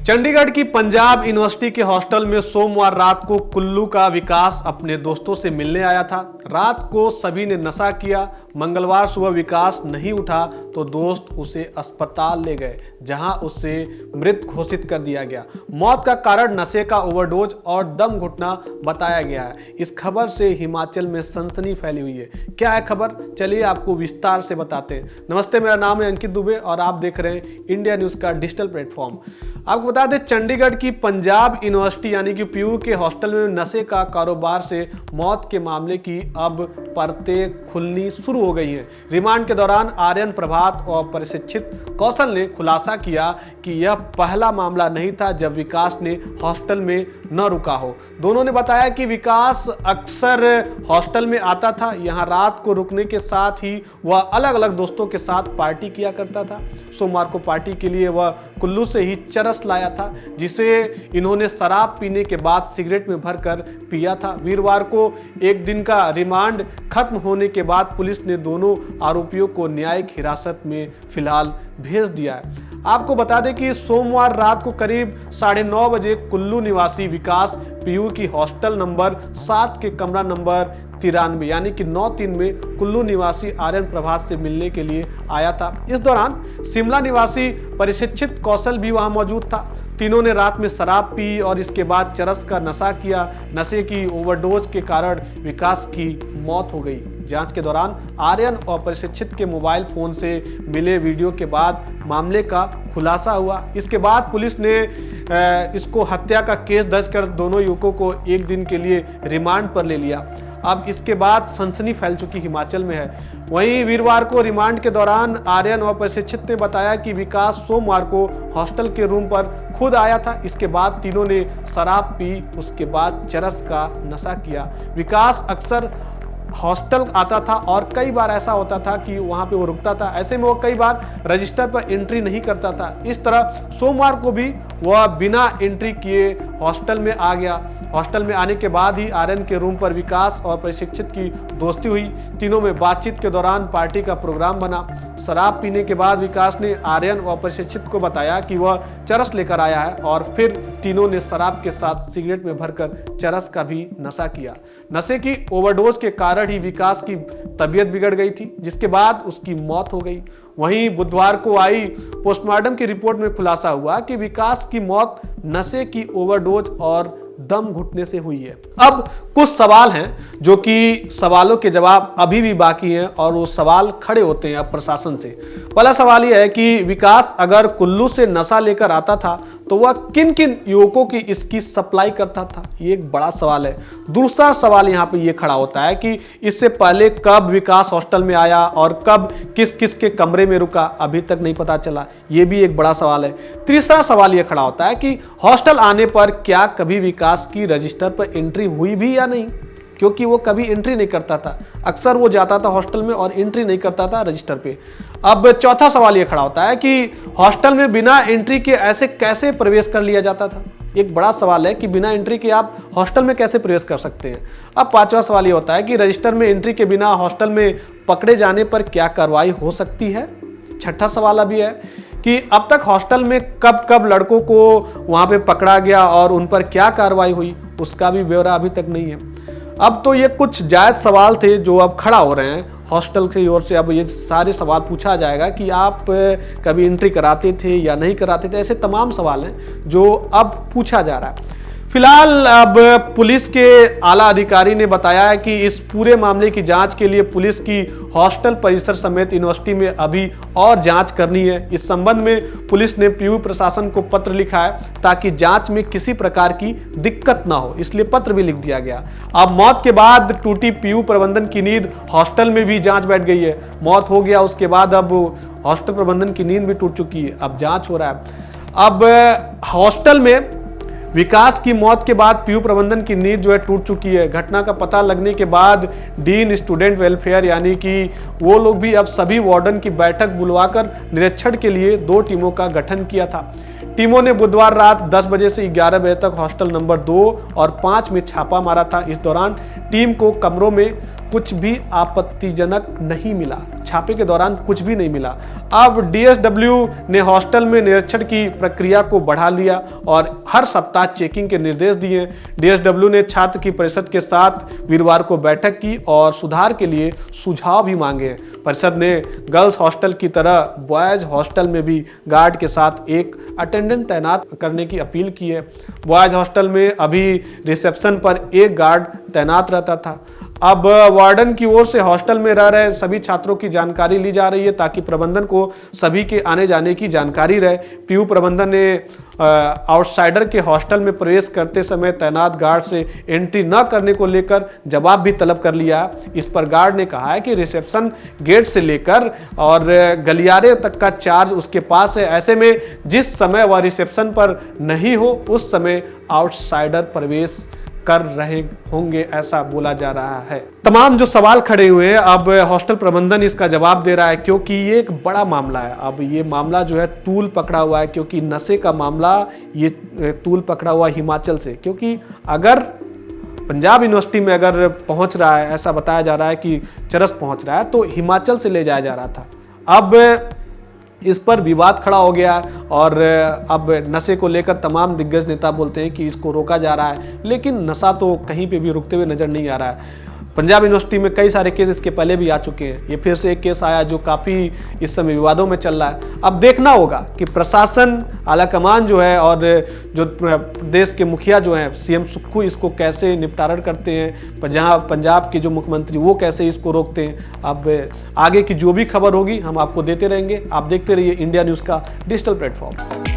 चंडीगढ़ की पंजाब यूनिवर्सिटी के हॉस्टल में सोमवार रात को कुल्लू का विकास अपने दोस्तों से मिलने आया था। रात को सभी ने नशा किया। मंगलवार सुबह विकास नहीं उठा तो दोस्त उसे अस्पताल ले गए, जहां उसे मृत घोषित कर दिया गया। मौत का कारण नशे का ओवरडोज और दम घुटना बताया गया है। इस खबर से हिमाचल में सनसनी फैली हुई है। क्या है खबर, चलिए आपको विस्तार से बताते हैं। नमस्ते, मेरा नाम है अंकित दुबे और आप देख रहे हैं इंडिया न्यूज का डिजिटल प्लेटफॉर्म। आपको बता दें, चंडीगढ़ की पंजाब यूनिवर्सिटी यानी कि पीयू के हॉस्टल में नशे का कारोबार से मौत के मामले की अब परतें खुलनी शुरू हो गई हैं। रिमांड के दौरान आर्यन प्रभात और प्रशिक्षित कौशल ने खुलासा किया कि यह पहला मामला नहीं था जब विकास ने हॉस्टल में न रुका हो। दोनों ने बताया कि विकास अक्सर हॉस्टल में आता था। यहां रात को रुकने के साथ ही वह अलग अलग दोस्तों के साथ पार्टी किया करता था। सोमवार को पार्टी के लिए वह कुल्लू से ही चरस लाया था, जिसे इन्होंने शराब पीने के बाद सिगरेट में भरकर पिया था। वीरवार को एक दिन का रिमांड खत्म होने के बाद पुलिस ने दोनों आरोपियों को न्यायिक हिरासत में फिलहाल भेज दिया है। आपको बता दें कि सोमवार रात को करीब 9:30 बजे कुल्लू निवासी विकास पीयू की हॉस्टल नंबर 7 के कमरा नंबर 93 यानी कि 93 में कुल्लू निवासी आर्यन प्रभात से मिलने के लिए आया था। इस दौरान शिमला निवासी प्रशिक्षित कौशल भी वहां मौजूद था। तीनों ने रात में शराब पी और इसके बाद चरस का नशा किया। नशे की ओवरडोज के कारण विकास की मौत हो गई। जांच के दौरान आर्यन और प्रशिक्षित के मोबाइल फोन से मिले वीडियो के बाद मामले का खुलासा हुआ। इसके बाद पुलिस ने इसको हत्या का केस दर्ज कर दोनों युवकों को एक दिन के लिए रिमांड पर ले लिया। अब इसके बाद सनसनी फैल चुकी हिमाचल में है। वहीं वीरवार को रिमांड के दौरान आर्यन और प्रशिक्षित ने बताया कि विकास सोमवार को हॉस्टल के रूम पर खुद आया था। इसके बाद तीनों ने शराब पी, उसके बाद चरस का नशा किया। विकास अक्सर हॉस्टल आता था और कई बार ऐसा होता था कि वहां पे वो रुकता था। ऐसे में वो कई बार रजिस्टर पर एंट्री नहीं करता था। इस तरह सोमवार को भी वह बिना एंट्री किए हॉस्टल में आ गया। हॉस्टल में आने के बाद ही आर्यन के रूम पर विकास और प्रशिक्षित की दोस्ती हुई। तीनों में बातचीत के दौरान पार्टी का प्रोग्राम बना। शराब पीने के बाद विकास ने आर्यन और प्रशिक्षित को बताया कि वह चरस लेकर आया है और फिर तीनों ने शराब के साथ सिगरेट में भरकर चरस का भी नशा किया। नशे की ओवरडोज के कारण ही विकास की तबीयत बिगड़ गई थी, जिसके बाद उसकी मौत हो गई। वहीं बुधवार को आई पोस्टमार्टम की रिपोर्ट में खुलासा हुआ कि विकास की मौत नशे की ओवरडोज और दम घुटने से हुई है। अब कुछ सवाल हैं जो कि सवालों के जवाब अभी भी बाकी हैं और वो सवाल खड़े होते हैं अब प्रशासन से। पहला सवाल यह है कि विकास अगर कुल्लू से नशा लेकर आता था तो वह किन किन युवकों की इसकी सप्लाई करता था, ये एक बड़ा सवाल है। दूसरा सवाल यहाँ पे ये खड़ा होता है कि इससे पहले कब विकास हॉस्टल में आया और कब किस किस के कमरे में रुका, अभी तक नहीं पता चला, ये भी एक बड़ा सवाल है। तीसरा सवाल ये खड़ा होता है कि हॉस्टल आने पर क्या कभी विकास की रजिस्टर पर एंट्री हुई भी या नहीं, क्योंकि वो कभी एंट्री नहीं करता था। अक्सर वो जाता था हॉस्टल में और एंट्री नहीं करता था रजिस्टर पे। अब चौथा सवाल ये खड़ा होता है कि हॉस्टल में बिना एंट्री के ऐसे कैसे प्रवेश कर लिया जाता था। एक बड़ा सवाल है कि बिना एंट्री के आप हॉस्टल में कैसे प्रवेश कर सकते हैं। अब पांचवा सवाल ये होता है कि रजिस्टर में एंट्री के बिना हॉस्टल में पकड़े जाने पर क्या कार्रवाई हो सकती है। छठा सवाल अभी है कि अब तक हॉस्टल में कब कब लड़कों को वहां पे पकड़ा गया और उन पर क्या कार्रवाई हुई, उसका भी ब्यौरा अभी तक नहीं है। अब तो ये कुछ जायज सवाल थे जो अब खड़ा हो रहे हैं हॉस्टल की ओर से। अब ये सारे सवाल पूछा जाएगा कि आप कभी एंट्री कराते थे या नहीं कराते थे। ऐसे तमाम सवाल हैं जो अब पूछा जा रहा है। फिलहाल अब पुलिस के आला अधिकारी ने बताया है कि इस पूरे मामले की जांच के लिए पुलिस की हॉस्टल परिसर समेत यूनिवर्सिटी में अभी और जांच करनी है। इस संबंध में पुलिस ने पीयू प्रशासन को पत्र लिखा है ताकि जांच में किसी प्रकार की दिक्कत ना हो, इसलिए पत्र भी लिख दिया गया। अब मौत के बाद टूटी पीयू प्रबंधन की नींद, हॉस्टल में भी जांच बैठ गई है। मौत हो गया उसके बाद अब हॉस्टल प्रबंधन की नींद भी टूट चुकी है, अब जांच हो रहा है। अब हॉस्टल में विकास की मौत के बाद पीयू प्रबंधन की नींद जो है टूट चुकी है। घटना का पता लगने के बाद डीन स्टूडेंट वेलफेयर यानी कि वो लोग भी अब सभी वार्डन की बैठक बुलवाकर निरीक्षण के लिए 2 टीमों का गठन किया था। टीमों ने बुधवार रात 10 बजे से 11 बजे तक हॉस्टल नंबर 2 और 5 में छापा मारा था। इस दौरान टीम को कमरों में कुछ भी आपत्तिजनक नहीं मिला। छापे के दौरान कुछ भी नहीं मिला। अब डीएसडब्ल्यू ने हॉस्टल में निरीक्षण की प्रक्रिया को बढ़ा लिया और हर सप्ताह चेकिंग के निर्देश दिए। डीएसडब्ल्यू ने छात्र की परिषद के साथ वीरवार को बैठक की और सुधार के लिए सुझाव भी मांगे। परिषद ने गर्ल्स हॉस्टल की तरह बॉयज हॉस्टल में भी गार्ड के साथ एक अटेंडेंट तैनात करने की अपील की है। बॉयज हॉस्टल में अभी रिसेप्शन पर एक गार्ड तैनात रहता था। अब वार्डन की ओर से हॉस्टल में रह रहे सभी छात्रों की जानकारी ली जा रही है ताकि प्रबंधन को सभी के आने जाने की जानकारी रहे। पीयू प्रबंधन ने आउटसाइडर के हॉस्टल में प्रवेश करते समय तैनात गार्ड से एंट्री न करने को लेकर जवाब भी तलब कर लिया। इस पर गार्ड ने कहा है कि रिसेप्शन गेट से लेकर और गलियारे तक का चार्ज उसके पास है। ऐसे में जिस समय वह रिसेप्शन पर नहीं हो उस समय आउटसाइडर प्रवेश कर रहे होंगे, ऐसा बोला जा रहा है। तमाम जो सवाल खड़े हुए हैं, अब हॉस्टल प्रबंधन इसका जवाब दे रहा है क्योंकि ये एक बड़ा मामला है। अब ये मामला जो है तूल पकड़ा हुआ है क्योंकि नशे का मामला ये तूल पकड़ा हुआ हिमाचल से, क्योंकि अगर पंजाब यूनिवर्सिटी में अगर पहुंच रहा है, ऐसा बताया जा रहा है कि चरस पहुंच रहा है, तो हिमाचल से ले जाया जा रहा था। अब इस पर विवाद खड़ा हो गया और अब नशे को लेकर तमाम दिग्गज नेता बोलते हैं कि इसको रोका जा रहा है, लेकिन नशा तो कहीं पे भी रुकते हुए नजर नहीं आ रहा है। पंजाब यूनिवर्सिटी में कई सारे केस इसके पहले भी आ चुके हैं। ये फिर से एक केस आया जो काफ़ी इस समय विवादों में चल रहा है। अब देखना होगा कि प्रशासन, आलाकमान जो है और जो देश के मुखिया जो हैं, सीएम सुक्खू, इसको कैसे निपटारा करते हैं, पंजाब के जो मुख्यमंत्री वो कैसे इसको रोकते हैं। अब आगे की जो भी खबर होगी हम आपको देते रहेंगे। आप देखते रहिए इंडिया न्यूज़ का डिजिटल प्लेटफॉर्म।